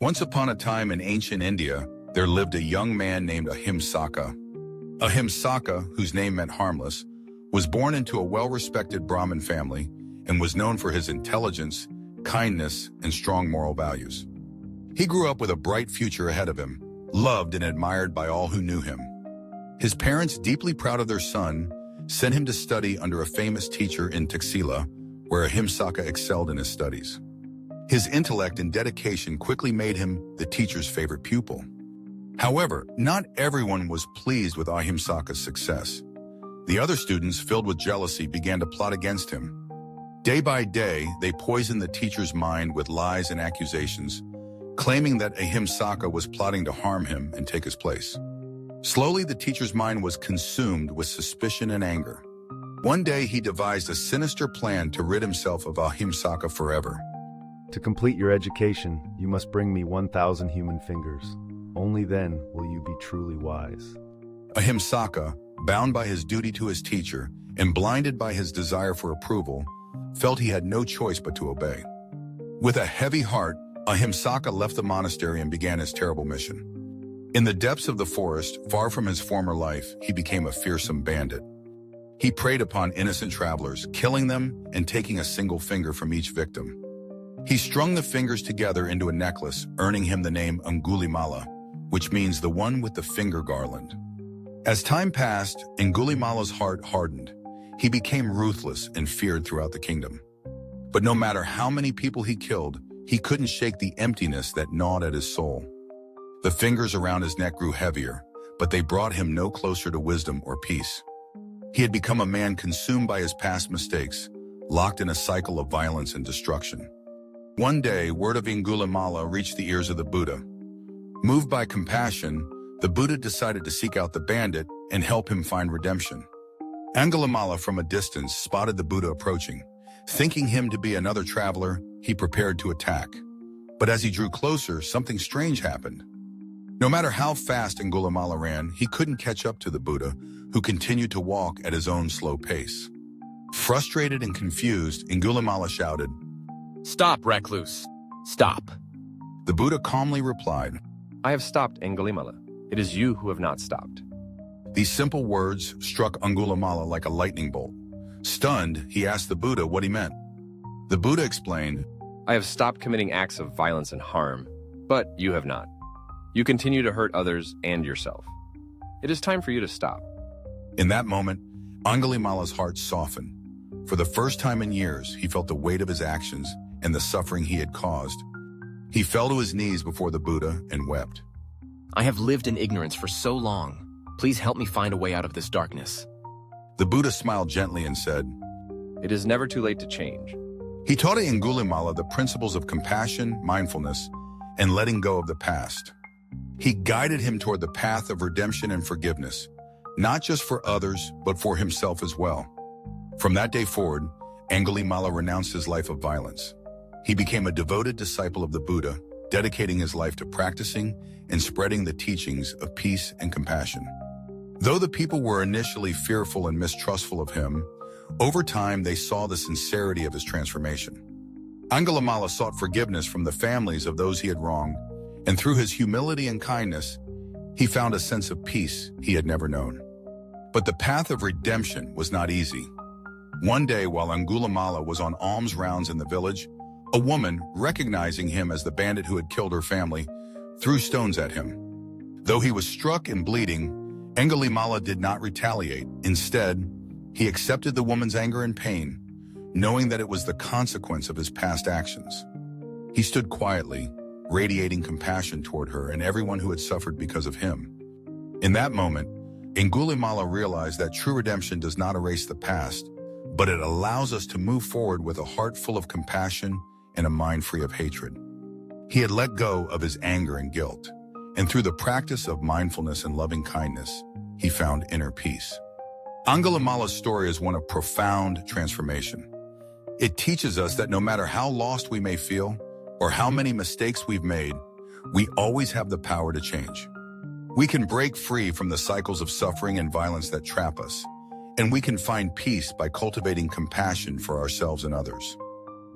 Once upon a time in ancient India, there lived a young man named Ahimsa. Ahimsa, whose name meant harmless, was born into a well-respected Brahmin family and was known for his intelligence, kindness, and strong moral values. He grew up with a bright future ahead of him, loved and admired by all who knew him. His parents, deeply proud of their son, sent him to study under a famous teacher in Taxila, where Ahimsa excelled in his studies. His intellect and dedication quickly made him the teacher's favorite pupil. However, not everyone was pleased with Ahimsa's success. The other students, filled with jealousy, began to plot against him. Day by day, they poisoned the teacher's mind with lies and accusations, claiming that Ahimsa was plotting to harm him and take his place. Slowly, the teacher's mind was consumed with suspicion and anger. One day, he devised a sinister plan to rid himself of Ahimsa forever. To complete your education, you must bring me 1,000 human fingers. Only then will you be truly wise. Ahimsa, bound by his duty to his teacher and blinded by his desire for approval, felt he had no choice but to obey. With a heavy heart, Ahimsa left the monastery and began his terrible mission. In the depths of the forest, far from his former life, he became a fearsome bandit. He preyed upon innocent travelers, killing them and taking a single finger from each victim. He strung the fingers together into a necklace, earning him the name Angulimala, which means the one with the finger garland. As time passed, Angulimala's heart hardened. He became ruthless and feared throughout the kingdom. But no matter how many people he killed, he couldn't shake the emptiness that gnawed at his soul. The fingers around his neck grew heavier, but they brought him no closer to wisdom or peace. He had become a man consumed by his past mistakes, locked in a cycle of violence and destruction. One day, word of Angulimala reached the ears of the Buddha. Moved by compassion, the Buddha decided to seek out the bandit and help him find redemption. Angulimala from a distance spotted the Buddha approaching. Thinking him to be another traveler, he prepared to attack. But as he drew closer, something strange happened. No matter how fast Angulimala ran, he couldn't catch up to the Buddha, who continued to walk at his own slow pace. Frustrated and confused, Angulimala shouted, "Stop, recluse! Stop!" The Buddha calmly replied, "I have stopped, Angulimala. It is you who have not stopped." These simple words struck Angulimala like a lightning bolt. Stunned, he asked the Buddha what he meant. The Buddha explained, "I have stopped committing acts of violence and harm, but you have not. You continue to hurt others and yourself. It is time for you to stop." In that moment, Angulimala's heart softened. For the first time in years, he felt the weight of his actions and the suffering he had caused. He fell to his knees before the Buddha and wept. "I have lived in ignorance for so long. Please help me find a way out of this darkness." The Buddha smiled gently and said, "It is never too late to change." He taught Angulimala the principles of compassion, mindfulness, and letting go of the past. He guided him toward the path of redemption and forgiveness, not just for others, but for himself as well. From that day forward, Angulimala renounced his life of violence. He became a devoted disciple of the Buddha, dedicating his life to practicing and spreading the teachings of peace and compassion. Though the people were initially fearful and mistrustful of him, over time they saw the sincerity of his transformation. Angulimala sought forgiveness from the families of those he had wronged, and through his humility and kindness, he found a sense of peace he had never known. But the path of redemption was not easy. One day, while Angulimala was on alms rounds in the village, a woman, recognizing him as the bandit who had killed her family, threw stones at him. Though he was struck and bleeding, Angulimala did not retaliate. Instead, he accepted the woman's anger and pain, knowing that it was the consequence of his past actions. He stood quietly, radiating compassion toward her and everyone who had suffered because of him. In that moment, Angulimala realized that true redemption does not erase the past, but it allows us to move forward with a heart full of compassion and a mind free of hatred. He had let go of his anger and guilt, and through the practice of mindfulness and loving kindness, he found inner peace. Angulimala's story is one of profound transformation. It teaches us that no matter how lost we may feel or how many mistakes we've made, we always have the power to change. We can break free from the cycles of suffering and violence that trap us, and we can find peace by cultivating compassion for ourselves and others.